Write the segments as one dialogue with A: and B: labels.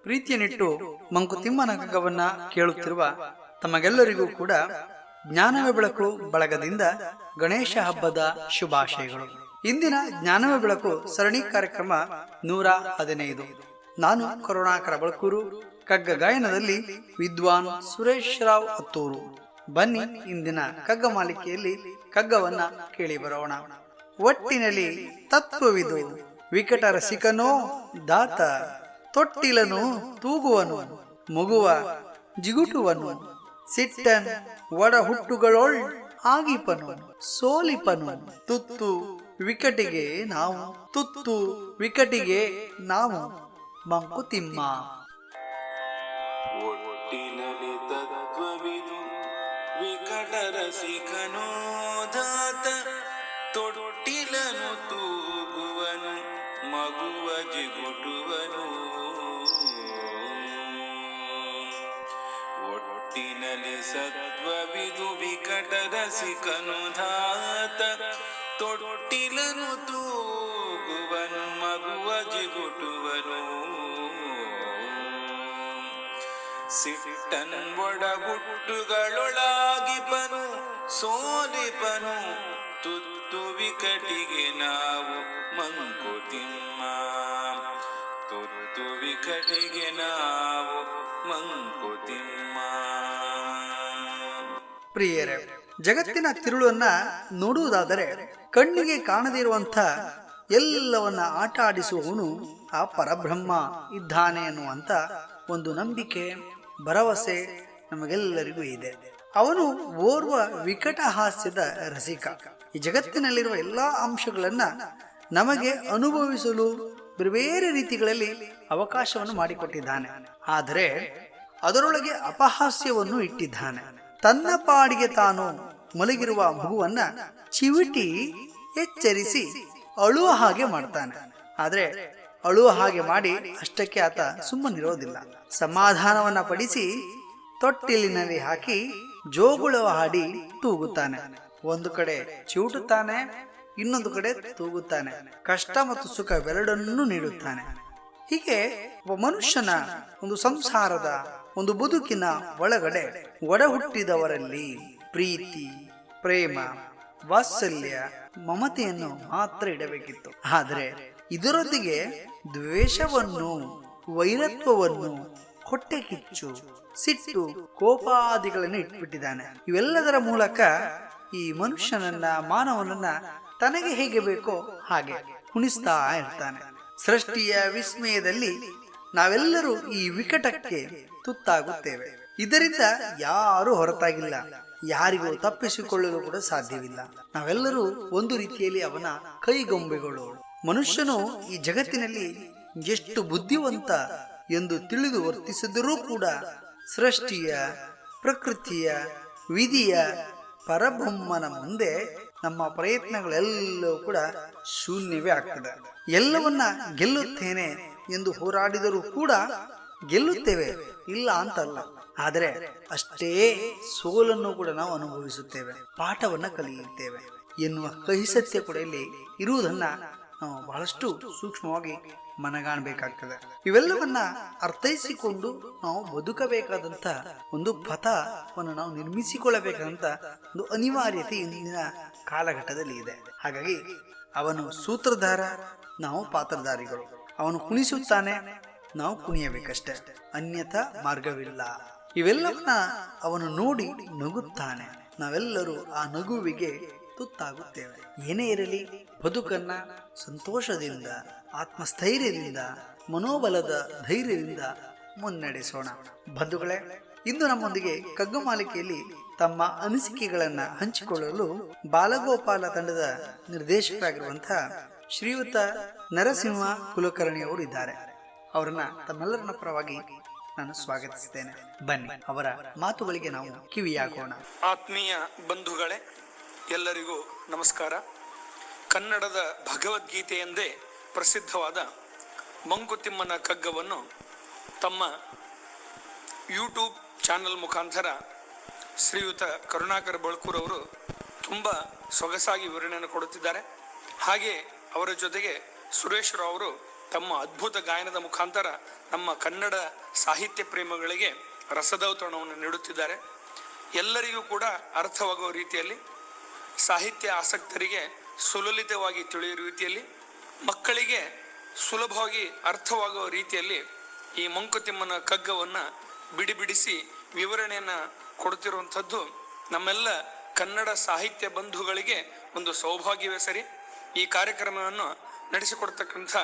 A: ಪ್ರೀತಿಯನ್ನಿಟ್ಟು ಮಂಕುತಿಮ್ಮನ ಕಗ್ಗವನ್ನ ಕೇಳುತ್ತಿರುವ ತಮಗೆಲ್ಲರಿಗೂ ಕೂಡ ಜ್ಞಾನವೇ ಬೆಳಕು ಬಳಗದಿಂದ ಗಣೇಶ ಹಬ್ಬದ ಶುಭಾಶಯಗಳು. ಇಂದಿನ ಜ್ಞಾನವೇ ಬೆಳಕು ಸರಣಿ ಕಾರ್ಯಕ್ರಮ 115. ನಾನು ಕರುಣಾಕರ ಬಳಕೂರು. ಕಗ್ಗ ಗಾಯನದಲ್ಲಿ ವಿದ್ವಾನ್ ಸುರೇಶ್ ರಾವ್ ಅತ್ತೂರು. ಬನ್ನಿ ಇಂದಿನ ಕಗ್ಗ ಮಾಲಿಕೆಯಲ್ಲಿ ಕಗ್ಗವನ್ನ ಕೇಳಿ ಬರೋಣ. ಒಟ್ಟಿನಲ್ಲಿ ತತ್ವವಿದು, ವಿಕಟ ರಸಿಕನೋ ದಾತ, ತೊಟ್ಟಿಲನು ತೂಗುವನು, ಮಗುವ ಜಿಗುಟುವನು, ಸಿಟ್ಟನ್ ಒಡ ಹುಟ್ಟುಗಳೊಳ್ ಆಗಿಪನು, ಸೋಲಿಪನು, ತುತ್ತು ವಿಕಟಿಗೆ ನಾವು, ತುತ್ತು ವಿಕಟಿಗೆ ನಾವು. ಮಂಕುತಿಮ್ಮ.
B: ಒಟ್ಟಿನಲ್ಲಿ ತತ್ವವಿದು, ವಿಕಟ ರಸಿಕನೋ ದಾತ, ತೊಟ್ಟಿಲನು ತೂಗುವನು, ಮಗುವ ಜಿಗುಟುವನು. ಒಟ್ಟಿನಲ್ಲಿ ಸತ್ವವಿದು, ವಿಕಟ ರಸಿಕನು ದಾತ, ತೊಟ್ಟಿಲನು ತೂಗುವನು, ಮಗುವ ಜಿಗುಟುವನು. ಸಿಟ್ಟನ್ ಒಡಗುಟ್ಟುಗಳೊಳಗಿಪನು, ಸೋಲಿಪನು, ತುತ್ತು ವಿಕಟಿಗೆ ನಾವು. ಮಂಕುತಿಮ್ಮ. ತುತ್ತು ವಿಕಟಿಗೆ ನಾವು. ಮಂಕುತಿಮ್ಮ.
A: ಪ್ರಿಯರೇ, ಜಗತ್ತಿನ ತಿರುಳನ್ನ ನೋಡುವುದಾದರೆ ಕಣ್ಣಿಗೆ ಕಾಣದೇ ಇರುವಂಥ ಎಲ್ಲವನ್ನ ಆಟ ಆಡಿಸುವವನು ಆ ಪರಬ್ರಹ್ಮ ಇದ್ದಾನೆ ಅನ್ನುವಂಥ ಒಂದು ನಂಬಿಕೆ, ಭರವಸೆ ನಮಗೆಲ್ಲರಿಗೂ ಇದೆ. ಅವನು ಓರ್ವ ವಿಕಟ ಹಾಸ್ಯದ ರಸಿಕ. ಈ ಜಗತ್ತಿನಲ್ಲಿರುವ ಎಲ್ಲಾ ಅಂಶಗಳನ್ನ ನಮಗೆ ಅನುಭವಿಸಲು ಬೇರೆ ಬೇರೆ ರೀತಿಗಳಲ್ಲಿ ಅವಕಾಶವನ್ನು ಮಾಡಿಕೊಟ್ಟಿದ್ದಾನೆ. ಆದರೆ ಅದರೊಳಗೆ ಅಪಹಾಸ್ಯವನ್ನು ಇಟ್ಟಿದ್ದಾನೆ. ತನ್ನ ಪಾಡಿಗೆ ತಾನು ಮಲಗಿರುವ ಮಗುವನ್ನ ಚಿವಿಟಿ ಎಚ್ಚರಿಸಿ ಅಳುವ ಹಾಗೆ ಮಾಡ್ತಾನೆ. ಆದ್ರೆ ಅಳುವ ಹಾಗೆ ಮಾಡಿ ಅಷ್ಟಕ್ಕೆ ಆತ ಸುಮ್ಮನಿರೋದಿಲ್ಲ. ಸಮಾಧಾನವನ್ನ ಪಡಿಸಿ ತೊಟ್ಟಿಲಿನಲ್ಲಿ ಹಾಕಿ ಜೋಗುಳವ ಹಾಡಿ ತೂಗುತ್ತಾನೆ. ಒಂದು ಕಡೆ ಚಿವುಟುತ್ತಾನೆ, ಇನ್ನೊಂದು ಕಡೆ ತೂಗುತ್ತಾನೆ. ಕಷ್ಟ ಮತ್ತು ಸುಖವೆರಡನ್ನೂ ನೀಡುತ್ತಾನೆ. ಹೀಗೆ ಒಬ್ಬ ಮನುಷ್ಯನ ಒಂದು ಸಂಸಾರದ ಒಂದು ಬದುಕಿನ ಒಳಗಡೆ ಒಡ ಹುಟ್ಟಿದವರಲ್ಲಿ ಪ್ರೀತಿ, ಪ್ರೇಮ, ವಾತ್ಸಲ್ಯ, ಮಮತೆಯನ್ನು ಮಾತ್ರ ಇಡಬೇಕಿತ್ತು. ಆದರೆ ಇದರೊಂದಿಗೆ ದ್ವೇಷವನ್ನು, ವೈರತ್ವವನ್ನು, ಹೊಟ್ಟೆ ಕಿಚ್ಚು, ಸಿಟ್ಟು, ಕೋಪಾದಿಗಳನ್ನು ಇಟ್ಬಿಟ್ಟಿದ್ದಾನೆ. ಇವೆಲ್ಲದರ ಮೂಲಕ ಈ ಮನುಷ್ಯನನ್ನ, ಮಾನವನನ್ನ ತನಗೆ ಹೇಗೆ ಬೇಕೋ ಹಾಗೆ ಕುಣಿಸ್ತಾ ಇರ್ತಾನೆ. ಸೃಷ್ಟಿಯ ವಿಸ್ಮಯದಲ್ಲಿ ನಾವೆಲ್ಲರೂ ಈ ವಿಕಟಕ್ಕೆ ತುತ್ತಾಗುತ್ತೇವೆ. ಇದರಿಂದ ಯಾರೂ ಹೊರತಾಗಿಲ್ಲ, ಯಾರಿಗೂ ತಪ್ಪಿಸಿಕೊಳ್ಳಲು ಕೂಡ ಸಾಧ್ಯವಿಲ್ಲ. ನಾವೆಲ್ಲರೂ ಒಂದು ರೀತಿಯಲ್ಲಿ ಅವನ ಕೈಗೊಂಬೆಗಳು. ಮನುಷ್ಯನು ಈ ಜಗತ್ತಿನಲ್ಲಿ ಎಷ್ಟು ಬುದ್ಧಿವಂತ ಎಂದು ತಿಳಿದು ವರ್ತಿಸಿದರೂ ಕೂಡ ಸೃಷ್ಟಿಯ, ಪ್ರಕೃತಿಯ, ವಿಧಿಯ, ಪರಬ್ರಹ್ಮನ ಮುಂದೆ ನಮ್ಮ ಪ್ರಯತ್ನಗಳೆಲ್ಲವೂ ಕೂಡ ಶೂನ್ಯವೇ ಆಗ್ತದೆ. ಎಲ್ಲವನ್ನ ಗೆಲ್ಲುತ್ತೇನೆ ಎಂದು ಹೋರಾಡಿದರೂ ಕೂಡ ಗೆಲ್ಲುತ್ತೇವೆ, ಇಲ್ಲ ಅಂತಲ್ಲ. ಆದರೆ ಅಷ್ಟೇ ಸೋಲನ್ನು ಕೂಡ ನಾವು ಅನುಭವಿಸುತ್ತೇವೆ, ಪಾಠವನ್ನ ಕಲಿಯುತ್ತೇವೆ ಎನ್ನುವ ಕಹಿ ಸತ್ಯ ಕೂಡ ಇಲ್ಲಿ ಇರುವುದನ್ನ ನಾವು ಬಹಳಷ್ಟು ಸೂಕ್ಷ್ಮವಾಗಿ ಮನಗಾಣಬೇಕಾಗ್ತದೆ. ಇವೆಲ್ಲವನ್ನ ಅರ್ಥೈಸಿಕೊಂಡು ನಾವು ಬದುಕಬೇಕಾದಂತ ಒಂದು ಪಥವನ್ನು ನಾವು ನಿರ್ಮಿಸಿಕೊಳ್ಳಬೇಕಾದಂತ ಒಂದು ಅನಿವಾರ್ಯತೆ ಇಂದಿನ ಕಾಲಘಟ್ಟದಲ್ಲಿ ಇದೆ. ಹಾಗಾಗಿ ಅವನು ಸೂತ್ರಧಾರ, ನಾವು ಪಾತ್ರಧಾರಿಗಳು. ಅವನು ಕುಣಿಸುತ್ತಾನೆ, ನಾವು ಕುಣಿಯಬೇಕಷ್ಟೇ, ಅನ್ಯಥಾ ಮಾರ್ಗವಿಲ್ಲ. ಇವೆಲ್ಲವನ್ನ ಅವನು ನೋಡಿ ನಗುತ್ತಾನೆ. ನಾವೆಲ್ಲರೂ ಆ ನಗುವಿಗೆ ತುತ್ತಾಗುತ್ತೇವೆ. ಏನೇ ಇರಲಿ, ಬದುಕನ್ನ ಸಂತೋಷದಿಂದ, ಆತ್ಮಸ್ಥೈರ್ಯದಿಂದ, ಮನೋಬಲದ ಧೈರ್ಯದಿಂದ ಮುನ್ನಡೆಸೋಣ. ಬಂಧುಗಳೇ, ಇಂದು ನಮ್ಮೊಂದಿಗೆ ಕಗ್ಗ ಮಾಲಿಕೆಯಲ್ಲಿ ತಮ್ಮ ಅನಿಸಿಕೆಗಳನ್ನ ಹಂಚಿಕೊಳ್ಳಲು ಬಾಲಗೋಪಾಲ ತಂಡದ ನಿರ್ದೇಶಕರಾಗಿರುವಂತಹ ಶ್ರೀಯುತ ನರಸಿಂಹ ಕುಲಕರ್ಣಿ ಅವರು ಇದ್ದಾರೆ. ಅವರನ್ನ ತಮ್ಮೆಲ್ಲರನ್ನ ಪರವಾಗಿ ನಾನು ಸ್ವಾಗತಿಸುತ್ತೇನೆ. ಬನ್ನಿ ಅವರ ಮಾತುಗಳಿಗೆ ನಾವು ಕಿವಿಯಾಗೋಣ.
C: ಆತ್ಮೀಯ ಬಂಧುಗಳೇ, ಎಲ್ಲರಿಗೂ ನಮಸ್ಕಾರ. ಕನ್ನಡದ ಭಗವದ್ಗೀತೆ ಎಂದೇ ಪ್ರಸಿದ್ಧವಾದ ಮಂಕುತಿಮ್ಮನ ಕಗ್ಗವನ್ನು ತಮ್ಮ ಯೂಟ್ಯೂಬ್ ಚಾನಲ್ ಮುಖಾಂತರ ಶ್ರೀಯುತ ಕರುಣಾಕರ ಬಳಕೂರವರು ತುಂಬ ಸೊಗಸಾಗಿ ವಿವರಣೆಯನ್ನು ಕೊಡುತ್ತಿದ್ದಾರೆ. ಹಾಗೆ ಅವರ ಜೊತೆಗೆ ಸುರೇಶ್ ರಾವ್ ಅವರು ತಮ್ಮ ಅದ್ಭುತ ಗಾಯನದ ಮುಖಾಂತರ ನಮ್ಮ ಕನ್ನಡ ಸಾಹಿತ್ಯ ಪ್ರೇಮಿಗಳಿಗೆ ರಸದೌತಣವನ್ನು ನೀಡುತ್ತಿದ್ದಾರೆ. ಎಲ್ಲರಿಗೂ ಕೂಡ ಅರ್ಥವಾಗುವ ರೀತಿಯಲ್ಲಿ, ಸಾಹಿತ್ಯ ಆಸಕ್ತರಿಗೆ ಸುಲಲಿತವಾಗಿ ತಿಳಿಯುವ ರೀತಿಯಲ್ಲಿ, ಮಕ್ಕಳಿಗೆ ಸುಲಭವಾಗಿ ಅರ್ಥವಾಗುವ ರೀತಿಯಲ್ಲಿ ಈ ಮಂಕುತಿಮ್ಮನ ಕಗ್ಗವನ್ನು ಬಿಡಿಸಿ ವಿವರಣೆಯನ್ನು ಕೊಡ್ತಿರುವಂಥದ್ದು ನಮ್ಮೆಲ್ಲ ಕನ್ನಡ ಸಾಹಿತ್ಯ ಬಂಧುಗಳಿಗೆ ಒಂದು ಸೌಭಾಗ್ಯವೇ ಸರಿ. ಈ ಕಾರ್ಯಕ್ರಮವನ್ನು ನಡೆಸಿಕೊಡ್ತಕ್ಕಂಥ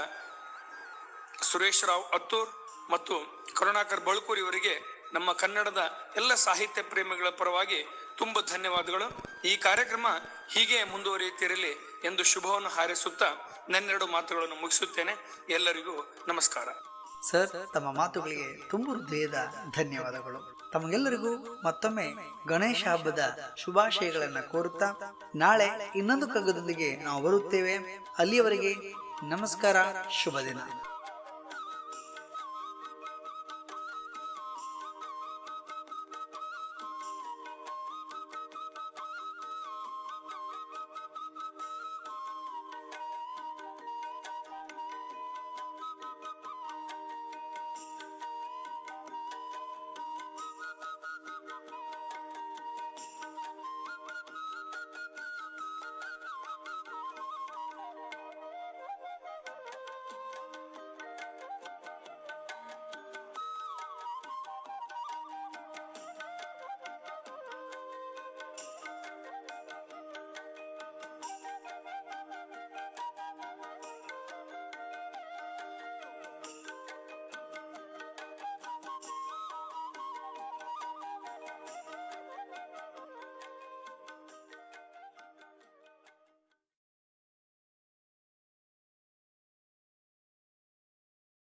C: ಸುರೇಶ್ ರಾವ್ ಅತ್ತೂರ್ ಮತ್ತು ಕರುಣಾಕರ್ ಬಳ್ಕೂರ್ ಇವರಿಗೆ ನಮ್ಮ ಕನ್ನಡದ ಎಲ್ಲ ಸಾಹಿತ್ಯ ಪ್ರೇಮಿಗಳ ಪರವಾಗಿ ತುಂಬ ಧನ್ಯವಾದಗಳು. ಈ ಕಾರ್ಯಕ್ರಮ ಹೀಗೆ ಮುಂದುವರಿಯುತ್ತಿರಲಿ ಎಂದು ಶುಭವನ್ನು ಹಾರೈಸುತ್ತಾ ನನ್ನೆರಡು ಮಾತುಗಳನ್ನು ಮುಗಿಸುತ್ತೇನೆ. ಎಲ್ಲರಿಗೂ ನಮಸ್ಕಾರ.
A: ಸರ್, ತಮ್ಮ ಮಾತುಗಳಿಗೆ ತುಂಬು ಹೃದಯದ ಧನ್ಯವಾದಗಳು. ತಮಗೆಲ್ಲರಿಗೂ ಮತ್ತೊಮ್ಮೆ ಗಣೇಶ ಹಬ್ಬದ ಶುಭಾಶಯಗಳನ್ನು ಕೋರುತ್ತಾ ನಾಳೆ ಇನ್ನೊಂದು ಕಗ್ಗದೊಂದಿಗೆ ನಾವು ಬರುತ್ತೇವೆ. ಅಲ್ಲಿಯವರೆಗೆ ನಮಸ್ಕಾರ, ಶುಭ ದಿನ.